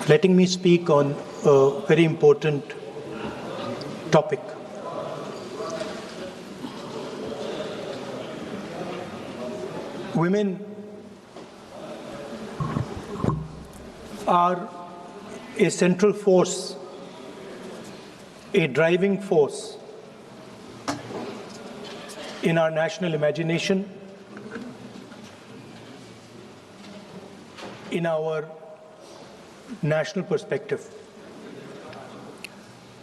letting me speak on a very important topic. Women are a central force, a driving force in our national imagination, in our national perspective.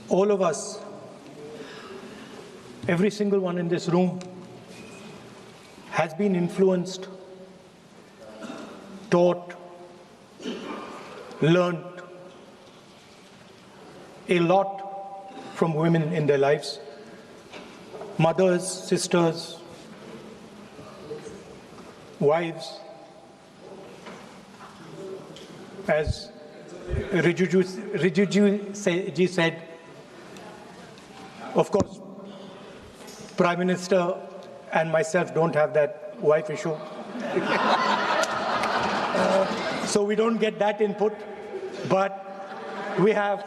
All of us, every single one in this room, has been influenced, taught, learned a lot from women in their lives. Mothers, sisters, wives. As Rijiju ji said, of course, Prime Minister and myself don't have that wife issue. So we don't get that input, but we have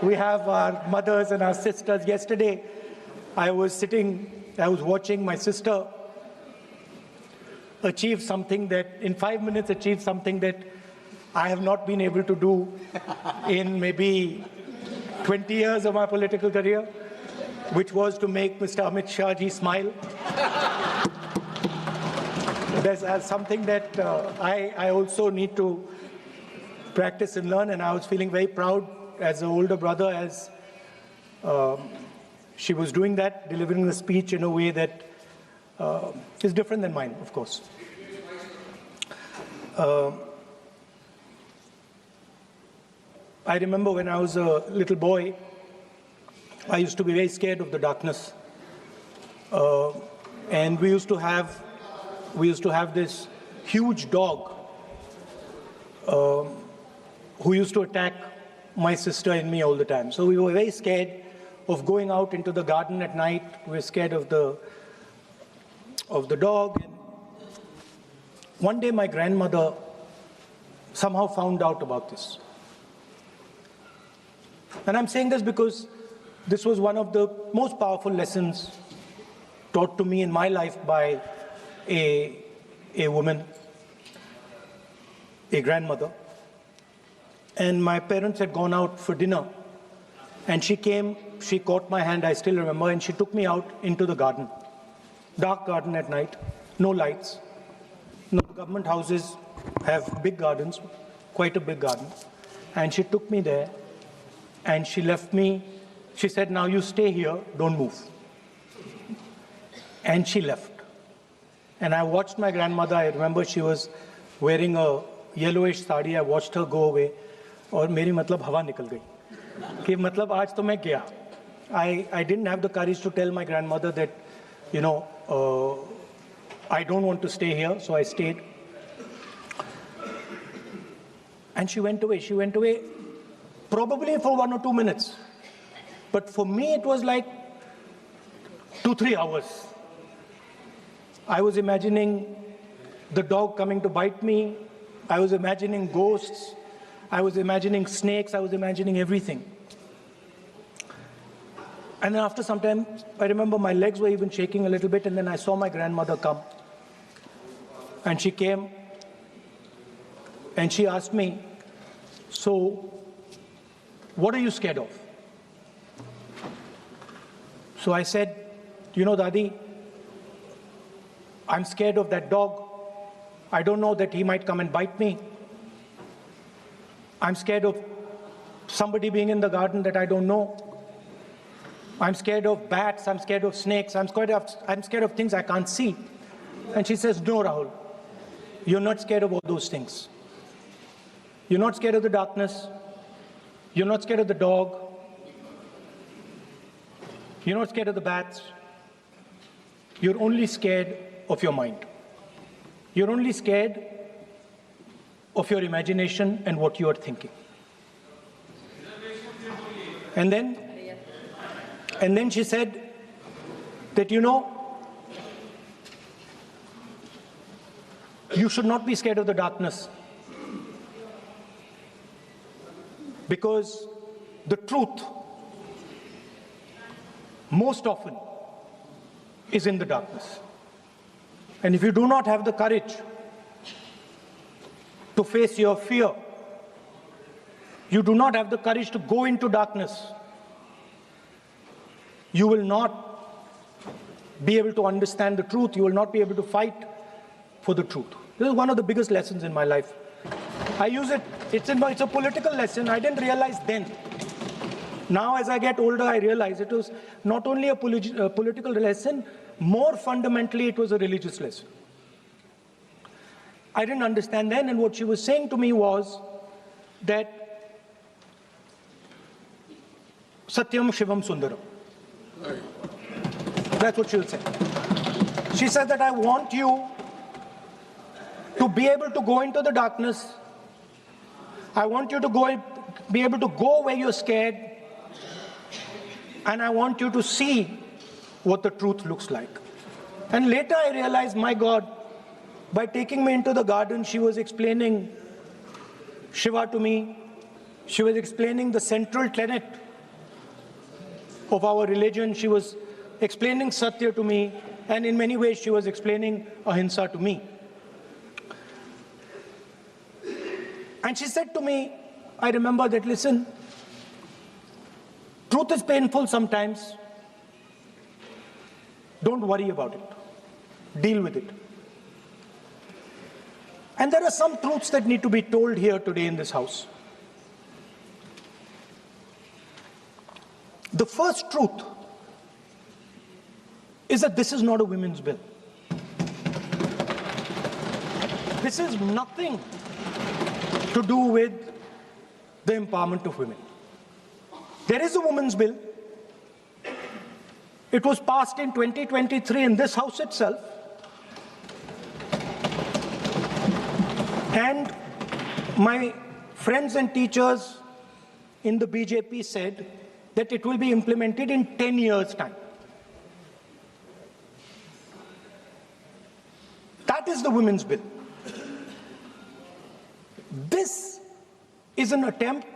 our mothers and our sisters. Yesterday, I was watching my sister achieve something that, in 5 minutes, achieve something that I have not been able to do in maybe 20 years of my political career, which was to make Mr. Amit Shah ji smile. There's something that I also need to practice and learn, and I was feeling very proud as an older brother as she was doing that, delivering the speech in a way that is different than mine, of course. I remember when I was a little boy, I used to be very scared of the darkness. And we used to have this huge dog who used to attack my sister and me all the time. So we were very scared of going out into the garden at night. We were scared of the dog. And one day my grandmother somehow found out about this. And I'm saying this because this was one of the most powerful lessons taught to me in my life by a woman, a grandmother. And my parents had gone out for dinner. And she came, she caught my hand, I still remember, and she took me out into the garden. Dark garden at night, no lights. No, government houses have big gardens, quite a big garden. And she took me there. And she left me, she said, now you stay here, don't move. And she left. And I watched my grandmother, I remember she was wearing a yellowish sari, I watched her go away, और मेरी मतलब हवा निकल गई कि मतलब आज तो मैं गया. I didn't have the courage to tell my grandmother that, I don't want to stay here, so I stayed. And she went away. Probably for 1 or 2 minutes. But for me, it was like 2-3 hours. I was imagining the dog coming to bite me. I was imagining ghosts. I was imagining snakes. I was imagining everything. And then after some time, I remember my legs were even shaking a little bit, and then I saw my grandmother come. And she came, and she asked me, so, what are you scared of? So I said, Dadi, I'm scared of that dog. I don't know that he might come and bite me. I'm scared of somebody being in the garden that I don't know. I'm scared of bats. I'm scared of snakes. I'm scared of things I can't see. And she says, no, Rahul, you're not scared of all those things. You're not scared of the darkness. You're not scared of the dog. You're not scared of the bats. You're only scared of your mind. You're only scared of your imagination and what you are thinking. And then she said that, you should not be scared of the darkness. Because the truth, most often, is in the darkness. And if you do not have the courage to face your fear, you do not have the courage to go into darkness, you will not be able to understand the truth. You will not be able to fight for the truth. This is one of the biggest lessons in my life. I use it, it's a political lesson. I didn't realize then. Now as I get older, I realize it was not only a political lesson, more fundamentally it was a religious lesson. I didn't understand then, and what she was saying to me was that Satyam Shivam Sundaram. That's what she'll say. She said that I want you to be able to go into the darkness. I want you to be able to go where you're scared. And I want you to see what the truth looks like. And later I realized, my God, by taking me into the garden, she was explaining Shiva to me. She was explaining the central tenet of our religion. She was explaining Satya to me, and in many ways she was explaining Ahimsa to me. And she said to me, I remember that, listen, truth is painful sometimes. Don't worry about it. Deal with it. And there are some truths that need to be told here today in this house. The first truth is that this is not a women's bill. This is nothing to do with the empowerment of women. There is a women's bill. It was passed in 2023 in this house itself. And my friends and teachers in the BJP said that it will be implemented in 10 years' time. That is the women's bill. This is an attempt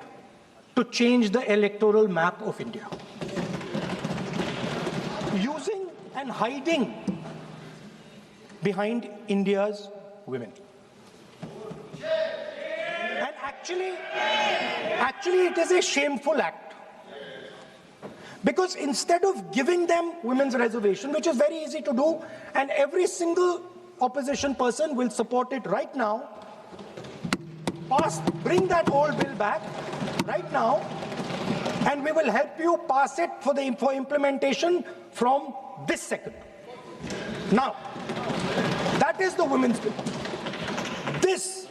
to change the electoral map of India. Using and hiding behind India's women. And actually it is a shameful act. Because instead of giving them women's reservation, which is very easy to do, and every single opposition person will support it right now, bring that old bill back right now, and we will help you pass it for implementation from this second. Now, that is the women's bill. This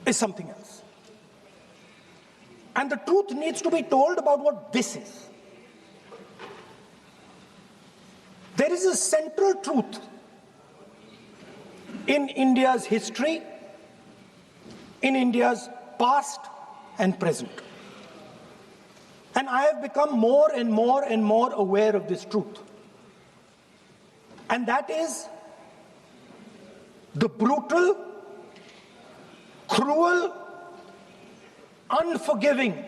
is something else. And the truth needs to be told about what this is. There is a central truth in India's history, in India's past and present. And I have become more and more and more aware of this truth. And that is the brutal, cruel, unforgiving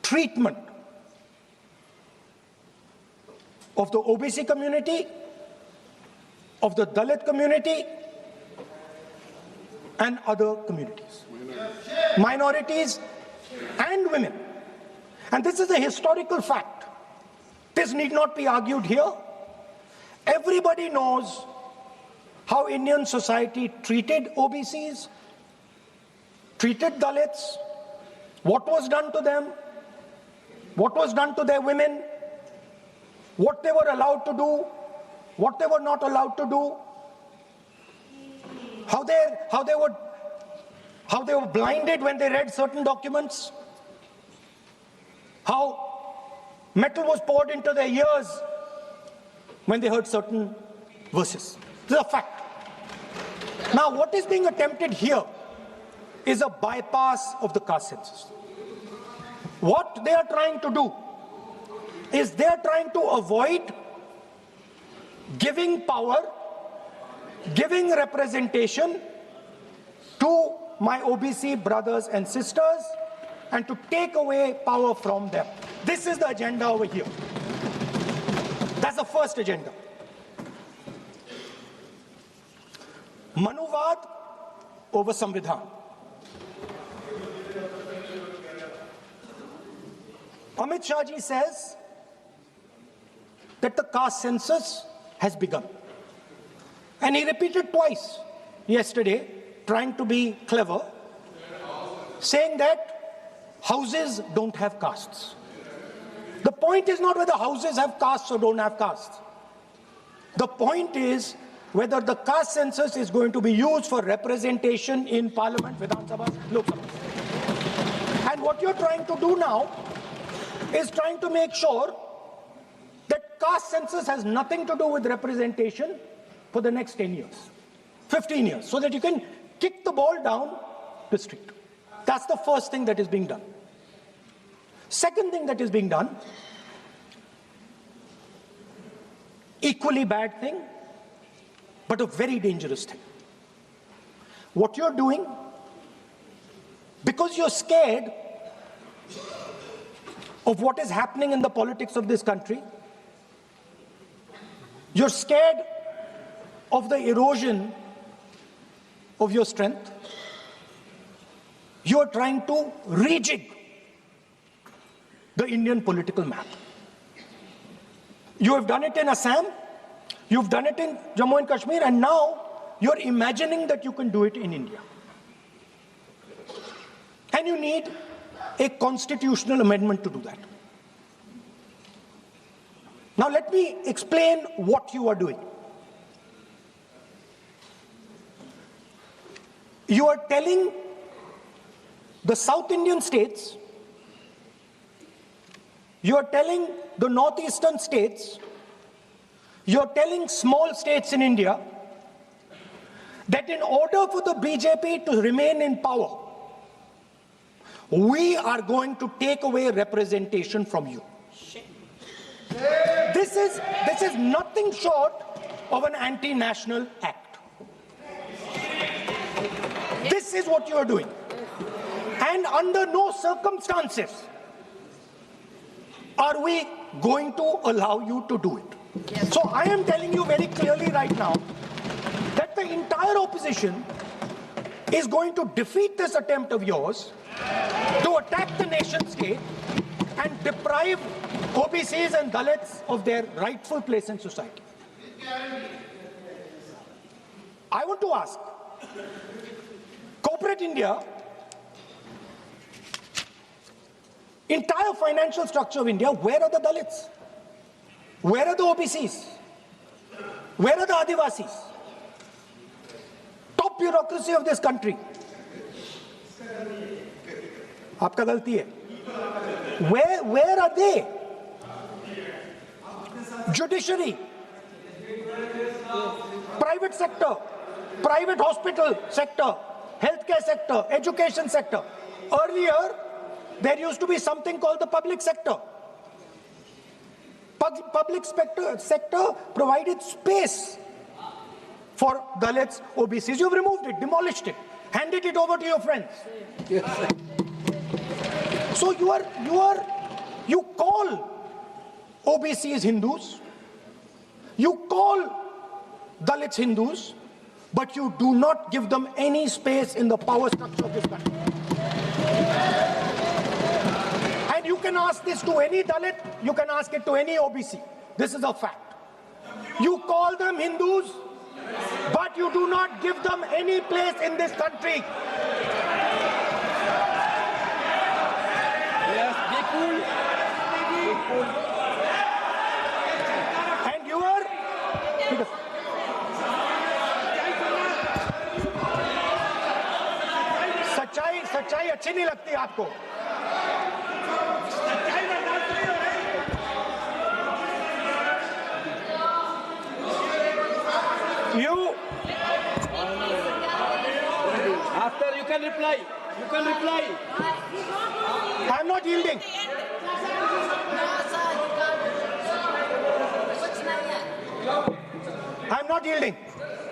treatment of the OBC community, of the Dalit community, and other communities. Minorities and women. And this is a historical fact. This need not be argued here. Everybody knows how Indian society treated OBCs, treated Dalits, what was done to them, what was done to their women, what they were allowed to do, what they were not allowed to do, how they were blinded when they read certain documents, how metal was poured into their ears when they heard certain verses. This is a fact. Now, what is being attempted here is a bypass of the caste census. What they are trying to do is they are trying to avoid giving power, giving representation to my OBC brothers and sisters and to take away power from them. This is the agenda over here. That's the first agenda. Manuvad over Samvidhan. Amit Shah ji says that the caste census has begun. And he repeated twice yesterday, trying to be clever, saying that houses don't have castes. The point is not whether houses have castes or don't have castes. The point is whether the caste census is going to be used for representation in Parliament, Vidhan Sabha, Lok Sabha. And what you're trying to do now is trying to make sure that caste census has nothing to do with representation for the next 10 years, 15 years, so that you can kick the ball down the street. That's the first thing that is being done. Second thing that is being done, equally bad thing, but a very dangerous thing. What you're doing, because you're scared of what is happening in the politics of this country, you're scared of the erosion of your strength, you're trying to rejig the Indian political map. You have done it in Assam, you've done it in Jammu and Kashmir, and now you're imagining that you can do it in India. And you need a constitutional amendment to do that. Now let me explain what you are doing. You are telling the South Indian states, you are telling the northeastern states, you are telling small states in India that in order for the BJP to remain in power, we are going to take away representation from you. This is nothing short of an anti-national act. This is what you are doing. And under no circumstances are we going to allow you to do it. So I am telling you very clearly right now that the entire opposition is going to defeat this attempt of yours to attack the nation state and deprive OBCs and Dalits of their rightful place in society. I want to ask, corporate India, entire financial structure of India, where are the Dalits? Where are the OBCs? Where are the Adivasis? Top bureaucracy of this country. आपका गलती है. Where are they? Judiciary, private sector, private hospital sector, healthcare sector, education sector. Earlier, there used to be something called the public sector. Public sector provided space for Dalits, OBCs. You've removed it, demolished it, handed it over to your friends. Yes. So you call OBCs Hindus, you call Dalits Hindus, but you do not give them any space in the power structure of this country. And you can ask this to any Dalit, you can ask it to any OBC. This is a fact. You call them Hindus, but you do not give them any place in this country. Yes, be cool. Be cool. And you are... सच्चाई अच्छी नहीं लगती आपको. You After you can reply. You can reply. I'm not yielding. I'm not yielding.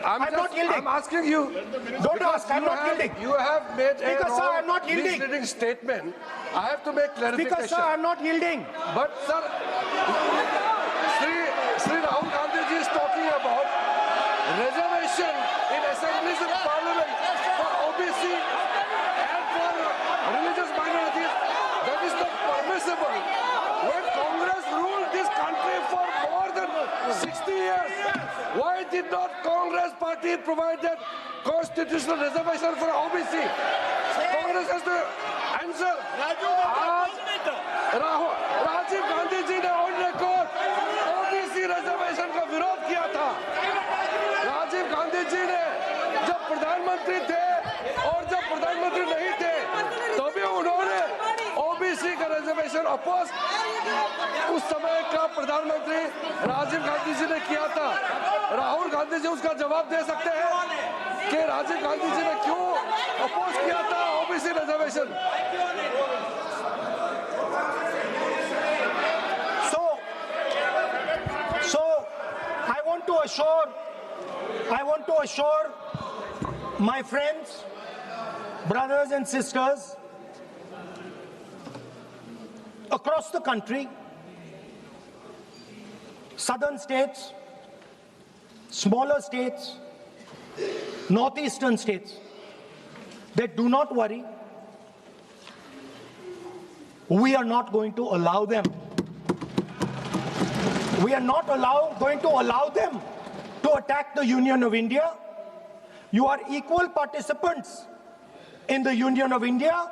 I'm not yielding. I'm asking you. Don't ask. I'm not yielding. You have made Speaker, a sir, wrong, I'm not yielding. misleading statement. I have to make clarification. Speaker, sir, I'm not yielding. But sir, Sri Rahul Gandhi ji is talking about reservation in assemblies and parliament for OBC and for religious minorities. That is not permissible. When Congress ruled this country for more than 60 years, why did not Congress party provide that constitutional reservation for OBC? Congress has to answer. Rajiv Gandhi ji ने on record OBC reservation का विरोध किया था। राजीव गांधी जी ने जब प्रधानमंत्री थे और जब प्रधानमंत्री नहीं थे तभी उन्होंने ओबीसी का रिजर्वेशन अपोज उस समय का प्रधानमंत्री राजीव गांधी जी ने किया था। राहुल गांधी जी उसका जवाब दे सकते हैं कि राजीव गांधी जी ने क्यों अपोज किया था OBC reservation. So I want to assure my friends, brothers and sisters across the country, southern states, smaller states, northeastern states, that do not worry, we are not going to allow them. We are not going to allow them to attack the Union of India. You are equal participants in the Union of India.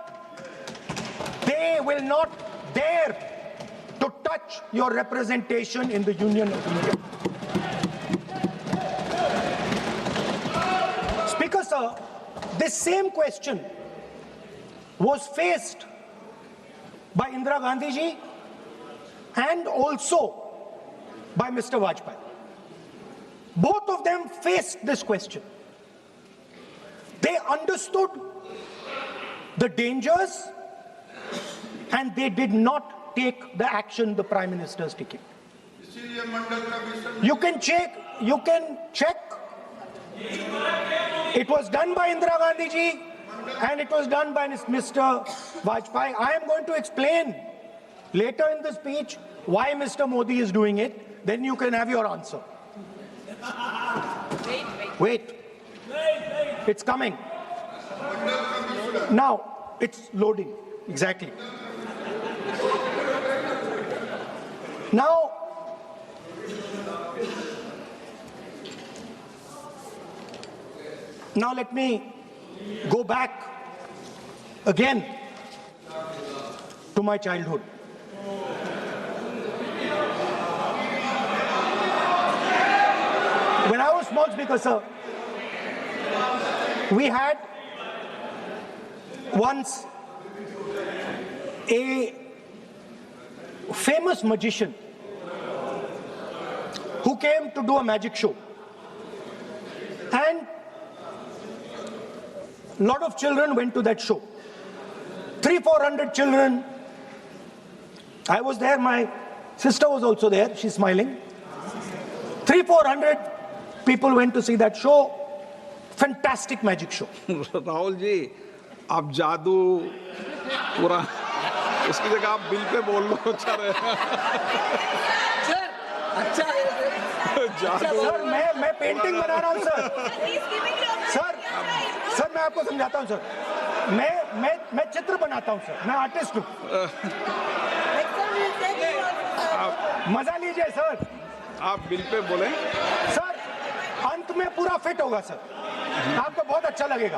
They will not dare to touch your representation in the Union of India. Speaker, sir, this same question was faced by Indira Gandhi ji and also by Mr. Vajpayee. Both of them faced this question. They understood the dangers and they did not take the action the Prime Minister is taking. You can check. It was done by Indira Gandhi ji and it was done by Mr. Vajpayee. I am going to explain later in the speech why Mr. Modi is doing it. Then you can have your answer. Wait. It's coming. Now, it's loading. Exactly. Now, let me go back again to my childhood. When I was small, Speaker, sir, we had once a famous magician who came to do a magic show. And a lot of children went to that show. 300-400 children. I was there, my sister was also there, she's smiling. 300-400 people went to see that show. Fantastic magic show. Rahul ji, आप जादू पूरा उसकी जगह आप bill pay बोल लो। अच्छा रहेगा। जादू। सर, मैं पेंटिंग बना रहा हूँ सर। सर, मैं आपको समझाता हूँ सर। मैं चित्र बनाता हूँ सर। मैं आर्टिस्ट हूँ। मजा लीजिए सर। आप बिल पे बोलें। सर, अंत में पूरा फिट होगा सर। आपको बहुत अच्छा लगेगा।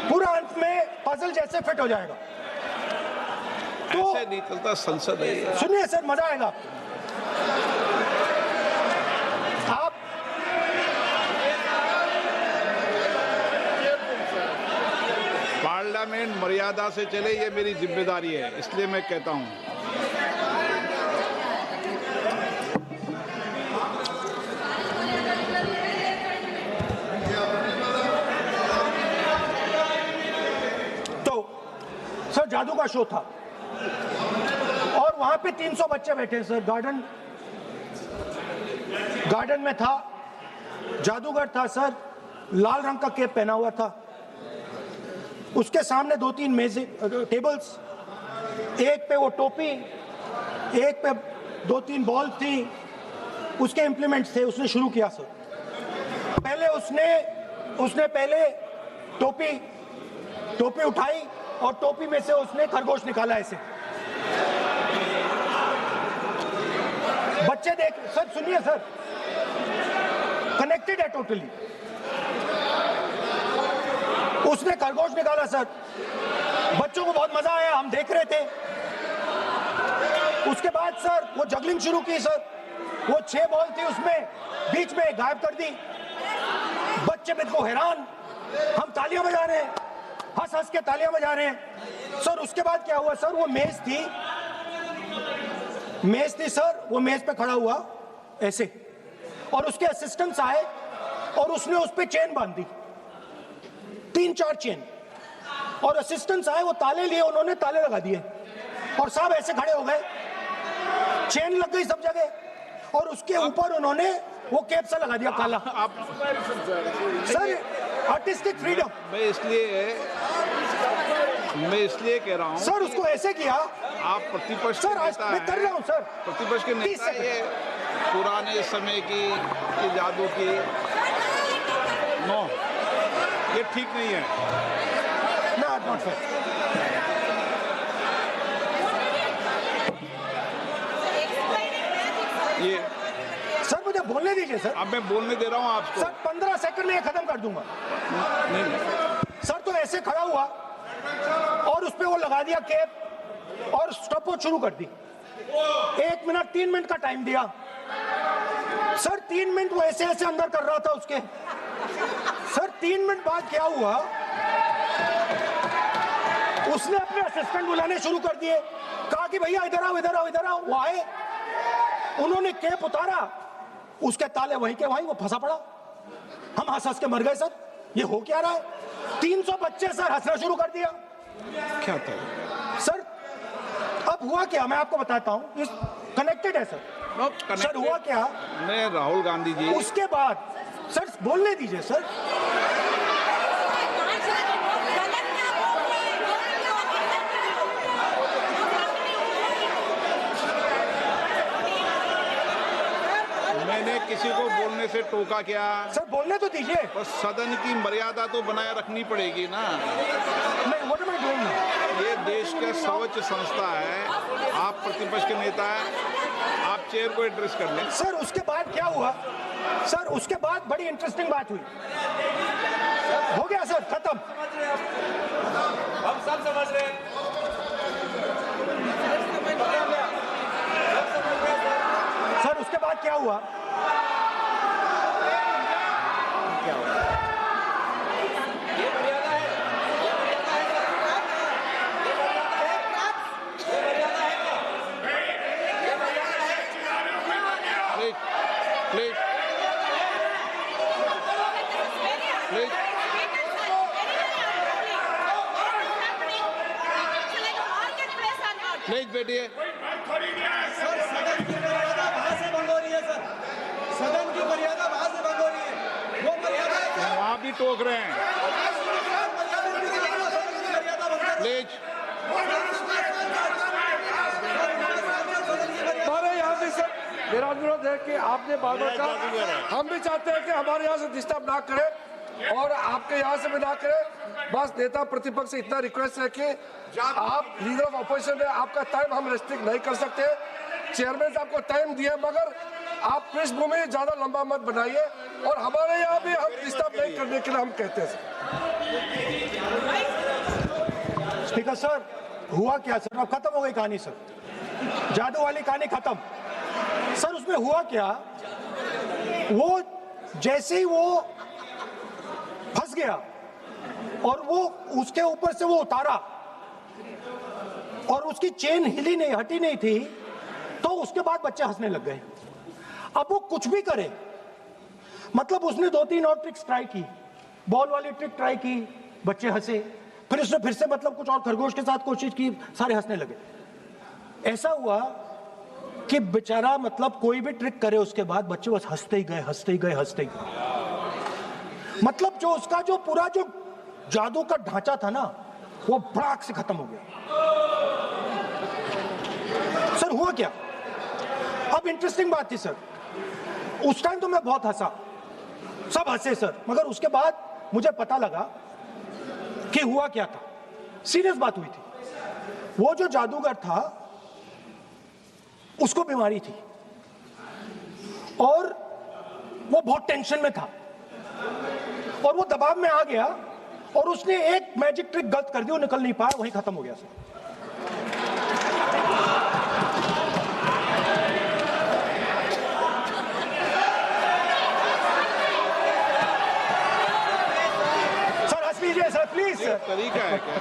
पूरा अंत में पजल जैसे फिट हो जाएगा। तो ऐसे नहीं चलता, संसद है। सुनिए सर, मजा आएगा आप पार्लियामेंट मर्यादा से चले, ये मेरी जिम्मेदारी है, इसलिए मैं कहता हूँ। सर, जादू का शो था और वहां पे 300 बच्चे बैठे सर। गार्डन में था जादूगर था सर, लाल रंग का कैप पहना हुआ था। उसके सामने 2-3 मेजें, टेबल्स, एक पे वो टोपी, एक पे 2-3 बॉल थी, उसके इंप्लीमेंट्स थे। उसने शुरू किया सर, पहले उसने पहले टोपी उठाई और टोपी में से उसने खरगोश निकाला ऐसे। बच्चे देख, सर सुनिए सर, कनेक्टेड है टोटली। उसने खरगोश निकाला सर, बच्चों को बहुत मजा आया, हम देख रहे थे। उसके बाद सर वो जगलिंग शुरू की सर, वो 6 बॉल थी उसमें बीच में गायब कर दी। बच्चे बिल्कुल हैरान, हम तालियां बजा रहे हैं, हंस हंस के तालियां बजा रहे हैं सर। उसके बाद क्या हुआ सर, वो मेज थी सर, वो मेज पे खड़ा हुआ ऐसे, और उसके असिस्टेंट्स आए और उसने उस पे चेन बांध दी, 3-4 चेन, और असिस्टेंट्स आए, वो ताले लिए, उन्होंने ताले लगा दिए और सब ऐसे खड़े हो गए, चेन लग गई सब जगह, और उसके ऊपर उन्होंने वो कैप सा लगा दिया काला। Sir artistic freedom. मैं इसलिए कह रहा हूँ सर उसको ऐसे किया। आप प्रतिपक्ष सर आज मैं कर रहा हूँ सर, प्रतिपक्ष के नेता, ये पुराने समय की ये जादू की नो, ये ठीक नहीं है। Not fair. ये सर मुझे बोलने दीजिए सर। अब मैं बोलने दे रहा हूँ आपको। सर 15 सेकंड में ये खत्म कर दूंगा। नहीं। सर तो ऐसे खड़ा हुआ और उस पे वो लगा दिया कैप और स्टॉपवॉच शुरू कर दी। 1 मिनट 3 मिनट का टाइम दिया सर। 3 मिनट वो ऐसे ऐसे अंदर कर रहा था उसके। सर 3 मिनट बाद क्या हुआ, उसने अपने असिस्टेंट बुलाने शुरू कर दिए, कहा कि भैया इधर आओ इधर आओ इधर आओ। वो आए, उन्होंने कैप उतारा, उसके ताले वहीं के वहीं, वो फंसा पड़ा। हम हंस हंस के मर गए सर, ये हो क्या रहा है। 300 बच्चे सर हंसना शुरू कर दिया। क्या था सर अब हुआ क्या, मैं आपको बताता हूं, कनेक्टेड है सर। सर हुआ क्या, मैं राहुल गांधी जी, उसके बाद सर बोलने दीजिए सर। मैंने किसी को बोलने से टोका क्या? सर बोलने तो दीजिए। बस सदन की मर्यादा तो बनाए रखनी पड़ेगी ना। What am I doing now? ये देश का सर्वोच्च संस्था है, आप प्रतिपक्ष के नेता हैं, आप चेयर को एड्रेस कर लें। सर उसके बाद क्या हुआ, सर उसके बाद बड़ी इंटरेस्टिंग बात हुई। हो गया सर, खत्म। हम सब समझ रहे हैं। सर उसके बाद क्या हुआ, प्लीज प्लीज बैठिए। सदन की मर्यादा वहां से भंग हो रही है, वो मर्यादा वहाँ भी टोक रहे हैं। प्लीज हमारे यहाँ भी सर मेरा अनुरोध है कि आपने बार-बार कहा, हम भी चाहते हैं कि हमारे यहाँ से डिस्टर्ब ना करें और आपके यहाँ से भी ना करें। बस नेता प्रतिपक्ष से इतना रिक्वेस्ट है कि आप लीडर ऑफ अपोजिशन है, आपका टाइम हम रेस्ट्रिक्ट नहीं कर सकते। चेयरमैन साहब को टाइम दिया, मगर आप पृष्ठभूमि ज्यादा लंबा मत बनाइए और हमारे यहाँ भी हम डिस्टर्ब नहीं करने के लिए हम कहते हैं। स्पीकर सर हुआ क्या सर, अब खत्म हो गई कहानी सर, जादू वाली कहानी खत्म। सर उसमें हुआ क्या, वो जैसे ही वो फंस गया और वो उसके ऊपर से वो उतारा और उसकी चेन हिली नहीं, हटी नहीं थी, तो उसके बाद बच्चे हंसने लग गए। अब वो कुछ भी करे, मतलब उसने 2-3 और ट्रिक्स ट्राई की, बॉल वाली ट्रिक ट्राई की, बच्चे हंसे, फिर उसने फिर से मतलब कुछ और खरगोश के साथ कोशिश की, सारे हंसने लगे। ऐसा हुआ कि बेचारा मतलब कोई भी ट्रिक करे उसके बाद बच्चे बस हंसते ही गए, हंसते ही गए, हंसते ही गए। मतलब जो उसका जो पूरा जो जादू का ढांचा था ना, वो भड़ाक से खत्म हो गया। सर हुआ क्या? अब इंटरेस्टिंग बात थी सर, उस टाइम तो मैं बहुत हंसा, सब हंसे सर, मगर उसके बाद मुझे पता लगा कि हुआ क्या था। सीरियस बात हुई थी। वो जो जादूगर था उसको बीमारी थी और वो बहुत टेंशन में था और वो दबाव में आ गया और उसने एक मैजिक ट्रिक गलत कर दी, वो निकल नहीं पाया, वहीं खत्म हो गया सर। सर हंस लीजिए सर, प्लीज ये सर। तरीका है क्या?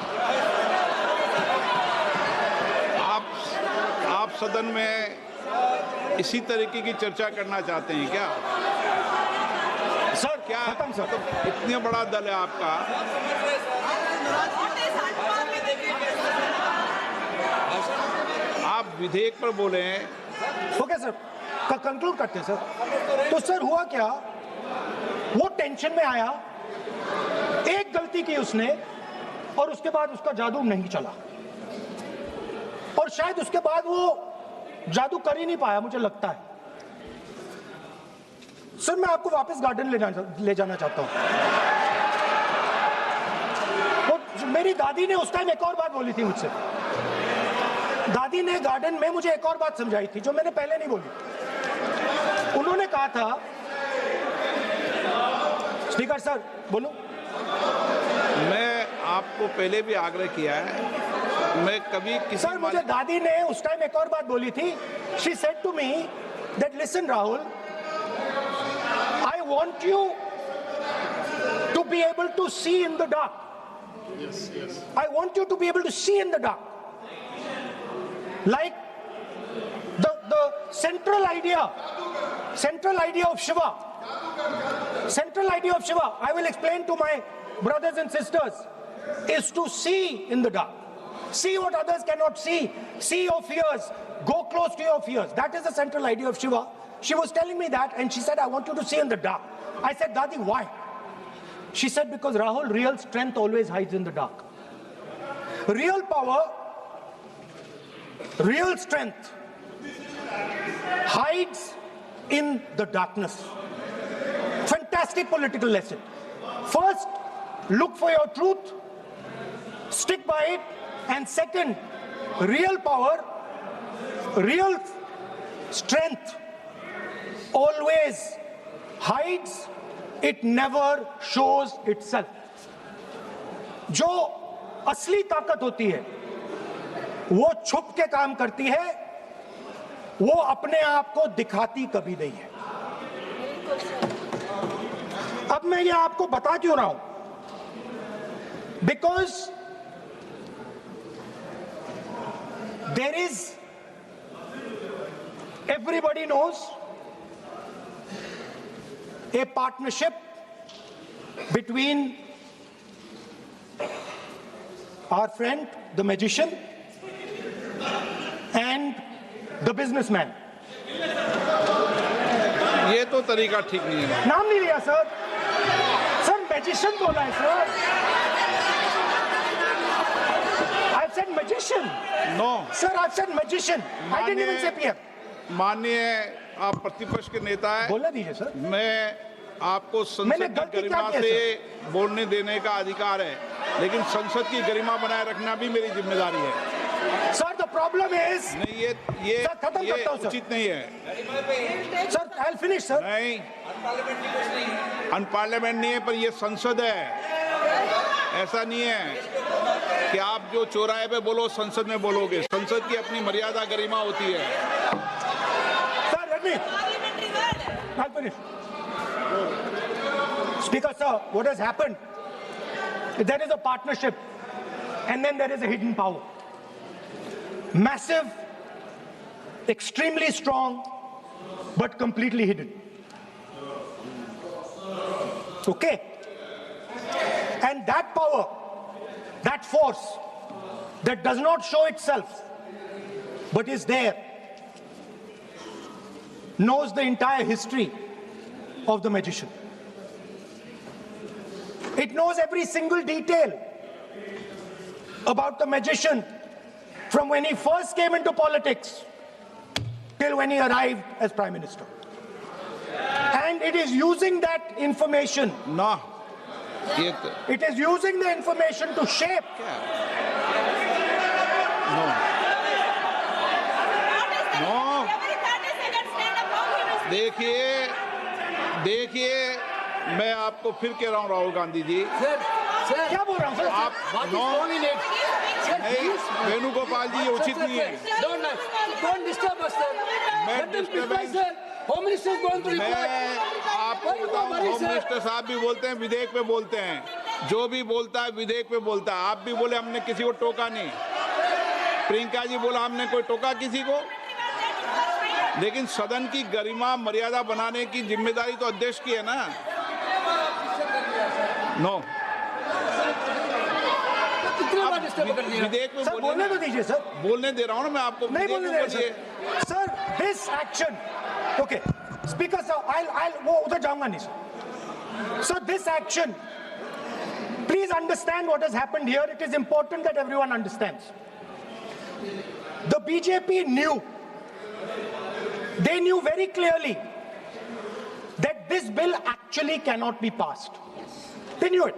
आप सदन में इसी तरीके की चर्चा करना चाहते हैं क्या? सर क्या खत्म सर। मतलब इतना बड़ा दल है आपका, आप विधेयक पर बोले हैं। ओके सर, कंक्लूड करते हैं सर। तो सर हुआ क्या, वो टेंशन में आया, एक गलती की उसने और उसके बाद उसका जादू नहीं चला और शायद उसके बाद वो जादू कर ही नहीं पाया, मुझे लगता है। सर मैं आपको वापस गार्डन ले जाना चाहता हूं। मेरी दादी ने उस टाइम एक और बात बोली थी मुझसे। दादी ने गार्डन में मुझे एक और बात समझाई थी जो मैंने पहले नहीं बोली। उन्होंने कहा था, स्पीकर सर बोलो। मैं आपको पहले भी आग्रह किया है, मैं कभी किसी सर मुझे दादी ने उस टाइम एक और बात बोली थी। She said to me that listen Rahul, I want you to be able to see in the dark. I want you to be able to see in the dark. Like the central idea of Shiva. Central idea of Shiva, I will explain to my brothers and sisters, is to see in the dark. See what others cannot see. See your fears. Go close to your fears. That is the central idea of Shiva. She was telling me that and she said, I want you to see in the dark. I said, Dadi, why? She said, because Rahul, real strength always hides in the dark. Real power, real strength hides in the darkness. Fantastic political lesson. First, look for your truth, stick by it, and second, real power, real strength always hides. It never shows itself. जो असली ताकत होती है वो छुप के काम करती है, वो अपने आप को दिखाती कभी नहीं है। अब मैं ये आपको बता क्यों रहा हूं? Because there is, everybody knows, a partnership between our friend, the magician, and the businessman. ये तो तरीका ठीक नहीं है। नाम नहीं लिया सर, सर मैजिशियन बोला है sir. I've said magician. No. Sir, I've said magician. I didn't even say PM. माननीय आप प्रतिपक्ष के नेता हैं, बोलने दीजिए सर। मैं आपको मैंने संसद की गलती क्या गरिमा की है, से बोलने देने का अधिकार है, लेकिन संसद की गरिमा बनाए रखना भी मेरी जिम्मेदारी है। Sir, the problem is, नहीं, ये सर, खत्म करता हूं, सर। उचित नहीं है। sir, I'll finish, sir. नहीं, अनपार्लियामेंट नहीं है, पर ये संसद है। ऐसा नहीं है कि आप जो चौराहे पे बोलो संसद में बोलोगे। संसद की अपनी मर्यादा गरिमा होती है। Sir, let me. I'll finish. Speaker, sir, what has happened? There is a partnership, and then there is a hidden power. Massive, extremely strong, but completely hidden. Okay? And that power, that force, that does not show itself, but is there, knows the entire history of the magician. It knows every single detail about the magician from when he first came into politics till when he arrived as Prime Minister. And it is using that information. No. It is using the information to shape. देखिए मैं आपको फिर कह रहा हूं राहुल गांधी जी, क्या बोल रहा हूँ सर? आप नहीं, वेणुगोपाल जी ये उचित नहीं है। Don't disturb us, sir. Let them reply, sir. Home Minister is going to reply. मैं आपको बताऊं, होम मिनिस्टर साहब भी बोलते हैं, विधेयक पे बोलते हैं, जो भी बोलता है विधेयक पे बोलता है। आप भी बोले हमने किसी को टोका नहीं, प्रियंका जी बोला हमने कोई टोका किसी को, लेकिन सदन की गरिमा मर्यादा बनाने की जिम्मेदारी तो अध्यक्ष की है ना। नो विधेयक में सर बोलने तो दीजिए सर। बोलने दे रहा हूं ना मैं आपको। नहीं बोलने दे रहे sir. This action, okay speaker sir, I'll वो उधर जाऊंगा नहीं sir. Sir this action, please understand what has happened here. It is important that everyone understands. The BJP knew, they knew very clearly that this bill actually cannot be passed. They knew it.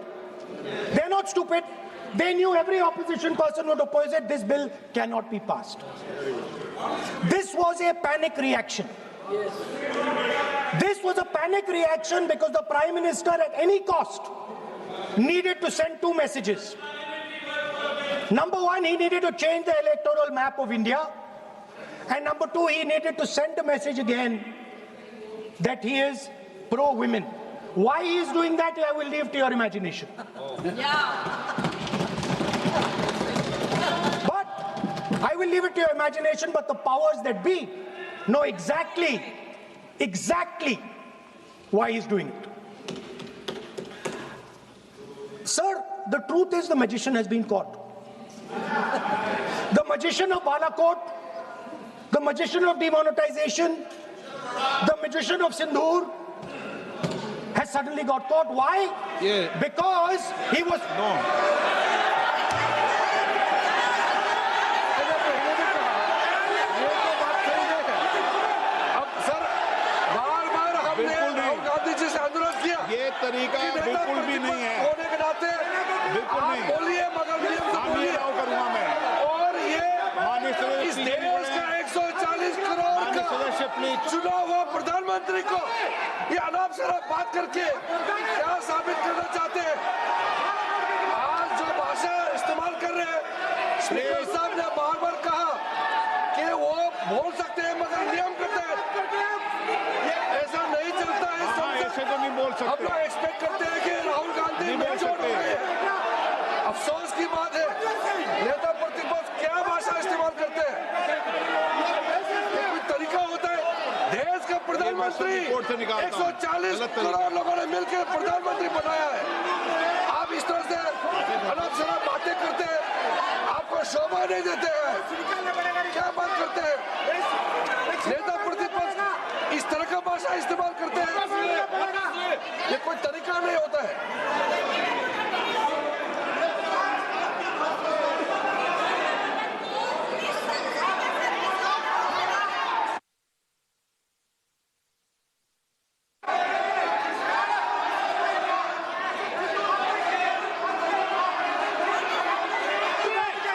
They're not stupid. They knew every opposition person would oppose it. This bill cannot be passed. This was a panic reaction. This was a panic reaction because the Prime Minister at any cost needed to send two messages. Number one, he needed to change the electoral map of India. And number two, he needed to send a message again that he is pro-women. Why he is doing that, I will leave to your imagination. But I will leave it to your imagination, but the powers that be know exactly why he's doing it. Sir, the truth is the magician has been caught. The magician of Balakot, the magician of demonetization, the magician of Sindhur has suddenly got caught. Why? Yeah. Because he was... ये तरीका बिल्कुल भी नहीं है। होने के नाते बिल्कुल नहीं बोलिए, मगर नियम से बोलिए। करूंगा मैं। और ये माननीय इस देश का 140 करोड़ का सदस्य प्लीज चुना हुआ प्रधानमंत्री को ये अनाप शराब बात करके क्या साबित करना चाहते हैं? आज जो भाषा इस्तेमाल कर रहे हैं, स्पीकर साहब ने बार-बार कहा कि वो बोल सकते हैं मगर नियम करते हैं। ऐसा नहीं चलता है। ऐसे तो नहीं बोल हम सकते। लोग एक्सपेक्ट करते हैं कि राहुल गांधी मैच्योर हो गए। अफसोस की बात है, नेता प्रतिपक्ष क्या भाषा इस्तेमाल करते हैं। कोई तरीका होता है। देश का प्रधानमंत्री 140 करोड़ लोगों ने मिलकर प्रधानमंत्री बनाया है। आप इस तरह से अनाप शराब बातें करते हैं, आपको शोभा नहीं देते हैं। क्या बात करते हैं? नेता प्रतिपक्ष इस तरह का भाषा इस्तेमाल करते हैं। ये कोई तरीका नहीं होता है।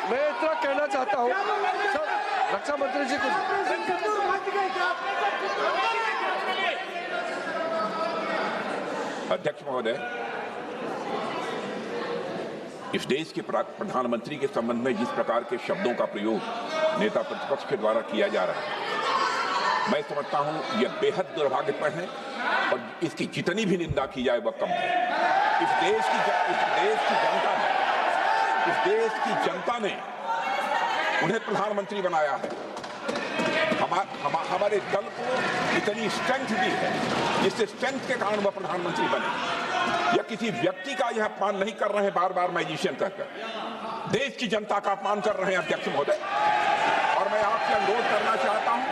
मैं इतना कहना चाहता हूँ सर, रक्षा मंत्री जी कुछ अध्यक्ष महोदय, इस देश के प्रधानमंत्री के संबंध में जिस प्रकार के शब्दों का प्रयोग नेता प्रतिपक्ष के द्वारा किया जा रहा है, मैं समझता हूं यह बेहद दुर्भाग्यपूर्ण है और इसकी जितनी भी निंदा की जाए वह कम है। इस देश की जनता ने उन्हें प्रधानमंत्री बनाया है। हमारे दल को इतनी स्ट्रेंथ दी है, जिससे स्ट्रेंथ के कारण वह प्रधानमंत्री बने। या किसी व्यक्ति का यह अपमान नहीं कर रहे हैं बार बार मैजिशियन कहकर, देश की जनता का अपमान कर रहे हैं अध्यक्ष महोदय। और मैं आपसे अनुरोध करना चाहता हूं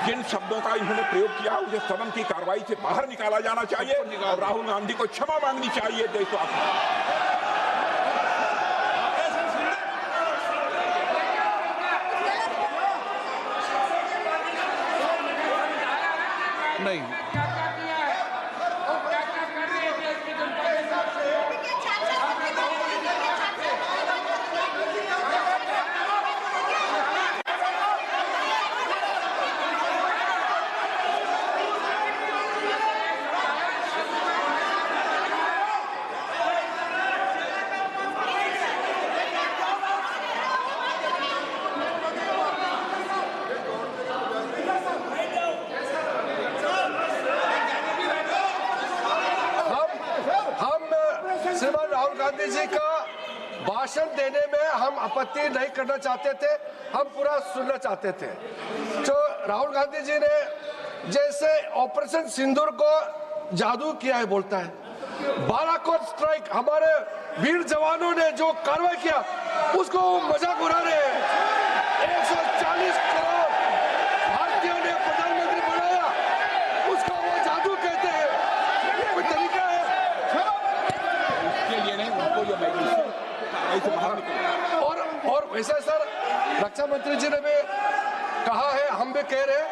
जिन शब्दों का इन्होंने प्रयोग किया उसे सदन की कार्रवाई से बाहर निकाला जाना चाहिए और राहुल गांधी को क्षमा मांगनी चाहिए देशवासियों। नहीं, श्रीमान राहुल गांधी जी का भाषण देने में हम आपत्ति नहीं करना चाहते थे, हम पूरा सुनना चाहते थे। जो राहुल गांधी जी ने जैसे ऑपरेशन सिंदूर को जादू किया है बोलता है, बालाकोट स्ट्राइक हमारे वीर जवानों ने जो कार्रवाई किया उसको मजाक उड़ा रहे हैं। 140 करोड़ भारतीयों ने प्रधानमंत्री बनाया, उसको वो जादू कहते हैं। ये कोई तरीका है? और वैसे सर रक्षा मंत्री जी ने भी कहा है, हम भी कह रहे हैं,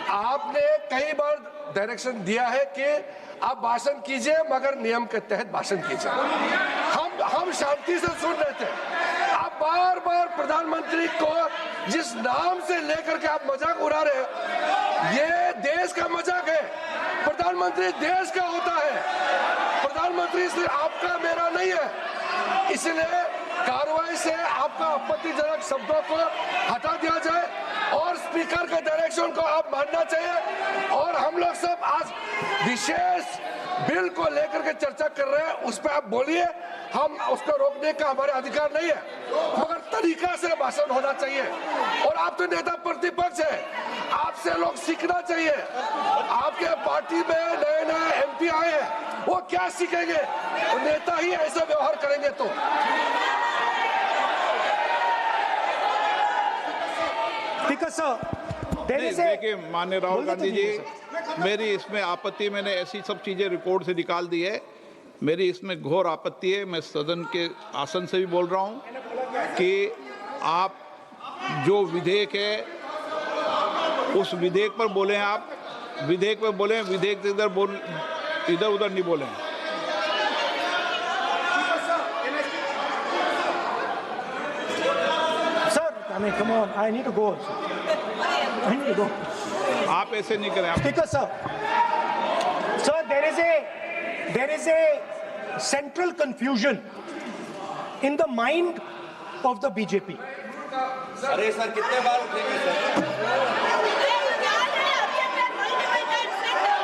आपने कई बार डायरेक्शन दिया है कि आप भाषण कीजिए मगर नियम के तहत भाषण कीजिए। हम शांति से सुन रहे थे, आप बार बार प्रधानमंत्री को जिस नाम से लेकर के आप मजाक उड़ा रहे हैं, ये देश का मजाक है। प्रधानमंत्री देश का होता है, प्रधानमंत्री इसलिए आपका मेरा नहीं है। इसलिए कार्रवाई से आपका आपत्तिजनक शब्दों को हटा दिया जाए और स्पीकर के डायरेक्शन को आप मानना चाहिए। और हम लोग सब आज विशेष बिल को लेकर के चर्चा कर रहे हैं, उस पर आप बोलिए, हम उसको रोकने का हमारे अधिकार नहीं है, मगर तरीका से भाषण होना चाहिए। और आप तो नेता प्रतिपक्ष है, आपसे लोग सीखना चाहिए। आपके पार्टी में नए नए एमपी आए हैं, वो क्या सीखेंगे? वो नेता ही ऐसा व्यवहार करेंगे तो। देखिए माननीय राहुल गांधी जी, मेरी इसमें आपत्ति, मैंने ऐसी सब चीजें रिपोर्ट से निकाल दी है, मेरी इसमें घोर आपत्ति है। मैं सदन के आसन से भी बोल रहा हूं कि आप जो विधेयक है उस विधेयक पर बोले, आप विधेयक पर बोले, विधेयक से इधर उधर नहीं बोले। Sir, I mean, come on, I need to go also. I need to go. आप ऐसे नहीं करें। Speaker, sir. Sir, there is a central confusion in the mind of the BJP. अरे सर कितने बार उठेंगे सर?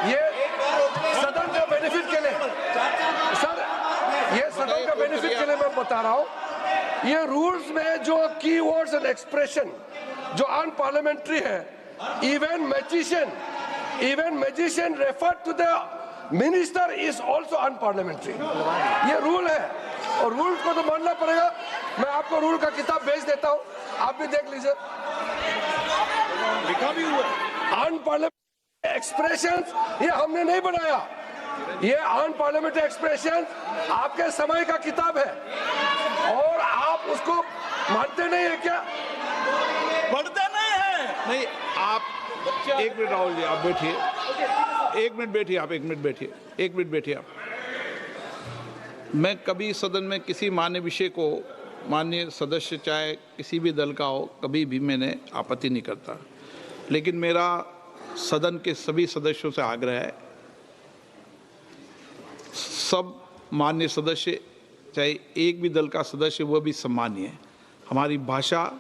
ये सदन का बेनिफिट के लिए सर, ये सदन का बेनिफिट के लिए मैं बता रहा हूँ, ये रूल्स में जो कीवर्ड्स एंड एक्सप्रेशन जो अनपार्लियामेंट्री है, even magician refer to the minister is also unparliamentary. ये रूल है और रूल को तो मानना पड़ेगा। मैं आपको रूल का किताब भेज देता हूँ, आप भी देख लीजिए। लिखा भी हुआ अनपार्लियामेंट्री एक्सप्रेशंस ये हमने नहीं बनाया, ये अनपार्लियामेंट्री एक्सप्रेशंस आपके समय का किताब है और आप उसको मानते नहीं है क्या? पढ़ते नहीं है। नहीं, आप एक मिनट राहुल जी, आप बैठिए, एक मिनट बैठिए, आप एक मिनट बैठिए आप। मैं कभी सदन में किसी मान्य विषय को, माननीय सदस्य चाहे किसी भी दल का हो, कभी भी मैंने आपत्ति नहीं करता, लेकिन मेरा सदन के सभी सदस्यों से आग्रह है, सब मान्य सदस्य चाहे एक भी दल का सदस्य वह भी सम्मानीय है। हमारी भाषा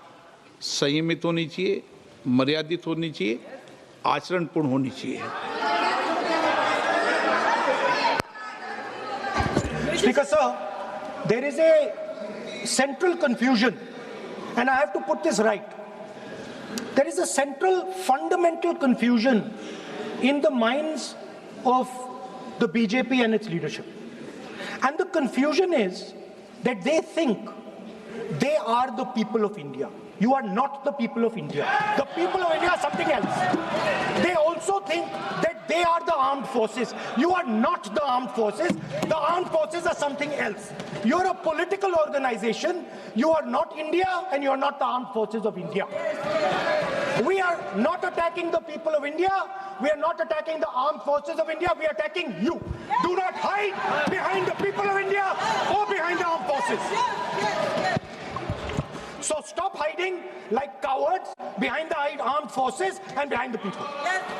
संयमित होनी चाहिए, मर्यादित होनी चाहिए, आचरणपूर्ण होनी चाहिए। Speaker, sir, there is a central confusion, and I have to put this right. There is a central fundamental confusion in the minds of the BJP and its leadership. And the confusion is that they think They are the people of India. You are not the people of India. The people of India are something else. They also think that they are the armed forces. You are not the armed forces. The armed forces are something else. You're a political organization. You are not India, and you're not the armed forces of India. We are not attacking the people of India. We are not attacking the armed forces of India. We are attacking you. Do not hide behind the people of India or behind the armed forces. So stop hiding like cowards behind the armed forces and behind the people.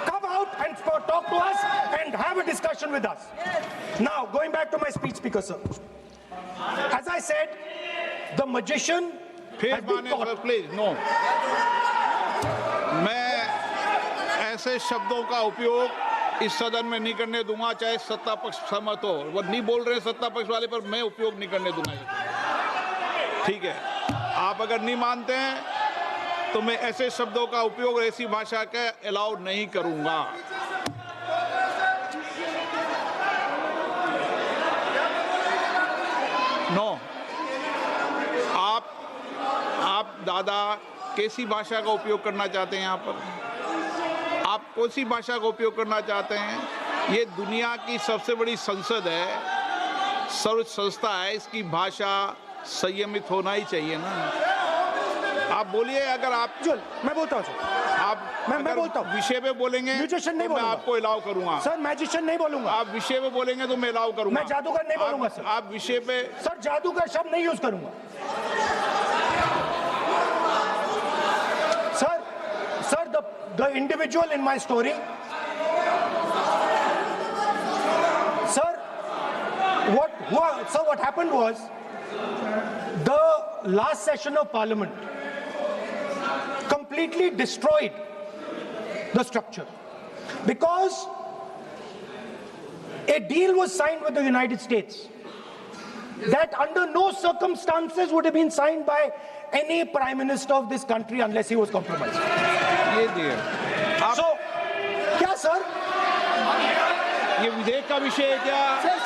Come out and talk to us and have a discussion with us. Now, going back to my speech, Speaker sir. As I said, the magician has been caught. Please no मैं ऐसे शब्दों का उपयोग इस सदन में नहीं करने दूंगा, चाहे सत्ता पक्ष सहमत हो। वो नहीं बोल रहे सत्ता पक्ष वाले, पर मैं उपयोग नहीं करने दूंगा। ठीक है, आप अगर नहीं मानते हैं तो मैं ऐसे शब्दों का उपयोग, ऐसी भाषा का अलाउ नहीं करूंगा। नो, आप दादा कैसी भाषा का उपयोग करना चाहते हैं? यहाँ पर आप कौन सी भाषा का उपयोग करना चाहते हैं? ये दुनिया की सबसे बड़ी संसद है, सर्वोच्च संस्था है, इसकी भाषा संयमित होना ही चाहिए ना। आप बोलिए, अगर आप मैं बोलता हूँ मैं बोलता हूँ विषय पे बोलेंगे म्यूजिशियन नहीं तो मैं बोलूंगा। आपको अलाउ करूंगा। सर मैजिशियन नहीं बोलूंगा। आप विषय पे बोलेंगे तो मैं अलाउ करूंगा। मैं जादूगर नहीं बोलूंगा सर। आप विषय पे सर जादूगर शब्द नहीं यूज करूंगा। Sir the individual in my story, sir, what happened was, the last session of Parliament completely destroyed the structure, because a deal was signed with the United States that under no circumstances would have been signed by any prime minister of this country unless he was compromised. ये दिए आप, So, क्या sir? ये विधेयक का विषय है क्या? Sir,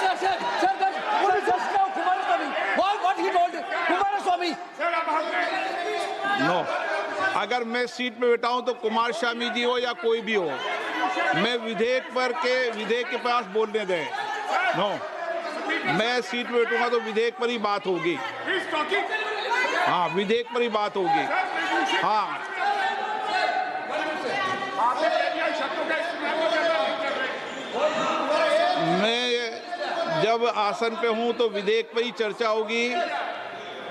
just now Kumaraswamy. What he told Kumaraswamy? No, अगर मैं सीट पे बैठा हूं तो कुमार स्वामी जी हो या कोई भी हो, मैं विधेयक के पास बोलने दें। नो, मैं सीट पे बैठूंगा तो विधेयक पर ही बात होगी। हाँ, विधेयक पर ही बात होगी। हाँ, मैं जब आसन पे हूं तो विधेयक पर ही चर्चा होगी।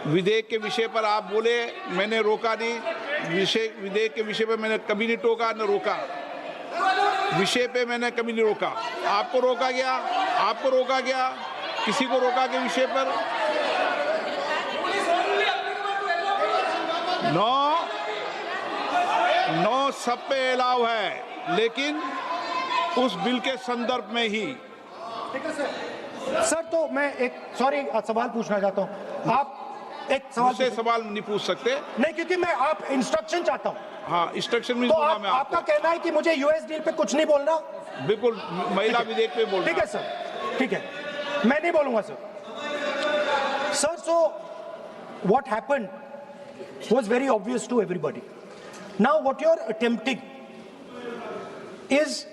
विधेयक के विषय पर आप बोले, मैंने रोका नहीं। विधेयक के विषय पे मैंने कभी नहीं टोका न रोका। विषय पे मैंने कभी नहीं रोका। आपको रोका गया, किसी को रोका के विषय पर? नो, सब पे अलाउ है, लेकिन उस बिल के संदर्भ में ही। सर तो मैं एक सवाल पूछना चाहता हूँ। आप एक सवाल नहीं पूछ सकते। नहीं, क्योंकि मैं आप इंस्ट्रक्शन चाहता हूँ। हाँ, इंस्ट्रक्शन में तो दूंगा मैं आपका कहना है कि मुझे यूएस डील पे कुछ नहीं बोलना? बिल्कुल, महिला विधेयक पे बोलना। ठीक है सर, ठीक है, मैं नहीं बोलूंगा sir. So what happened was very obvious to everybody. Now what you're attempting is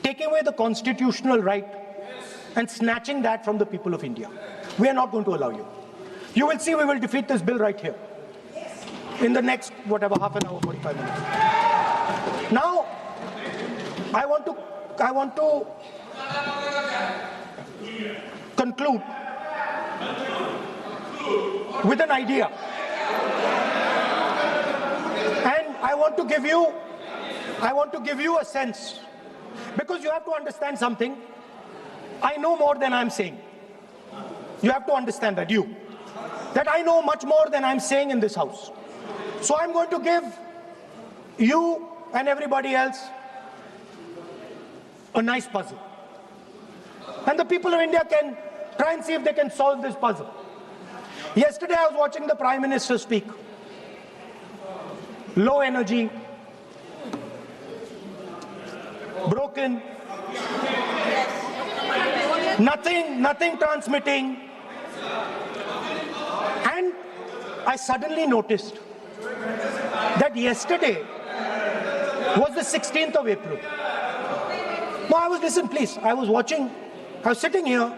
taking away the constitutional right and snatching that from the people of India. We are not going to allow you. You will see we will defeat this bill right here in the next, whatever, half an hour, 45 minutes. Now, I want to conclude with an idea. And I want to give you a sense, because you have to understand something. I know more than I'm saying. You have to understand that I know much more than I'm saying in this house. So I'm going to give you and everybody else a nice puzzle. And the people of India can try and see if they can solve this puzzle. Yesterday I was watching the Prime Minister speak. Low energy, broken, nothing transmitting. I suddenly noticed that yesterday was the 16th of April. No, listen please, I was watching, I was sitting here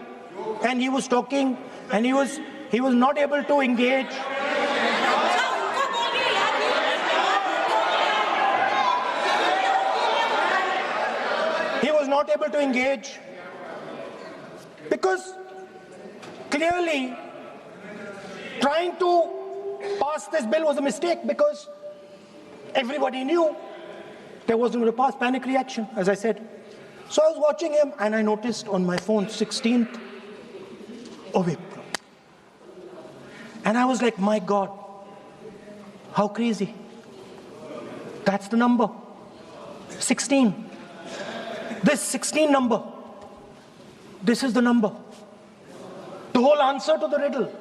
and he was talking and he was not able to engage. He was not able to engage because clearly trying to pass this bill was a mistake because everybody knew there wasn't going to pass. Panic reaction, as I said. So I was watching him and I noticed on my phone 16th of April. And I was like, my God, how crazy. That's the number. 16. This 16 number. This is the number. The whole answer to the riddle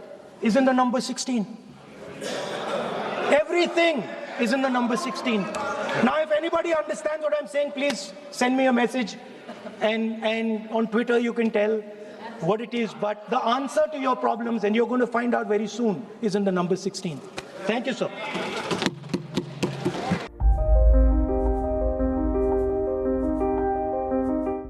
is in the number 16. Everything is in the number 16. Now, if anybody understands what I'm saying, please send me a message. And on Twitter, you can tell what it is. But the answer to your problems, and you're going to find out very soon, is in the number 16. Thank you, sir.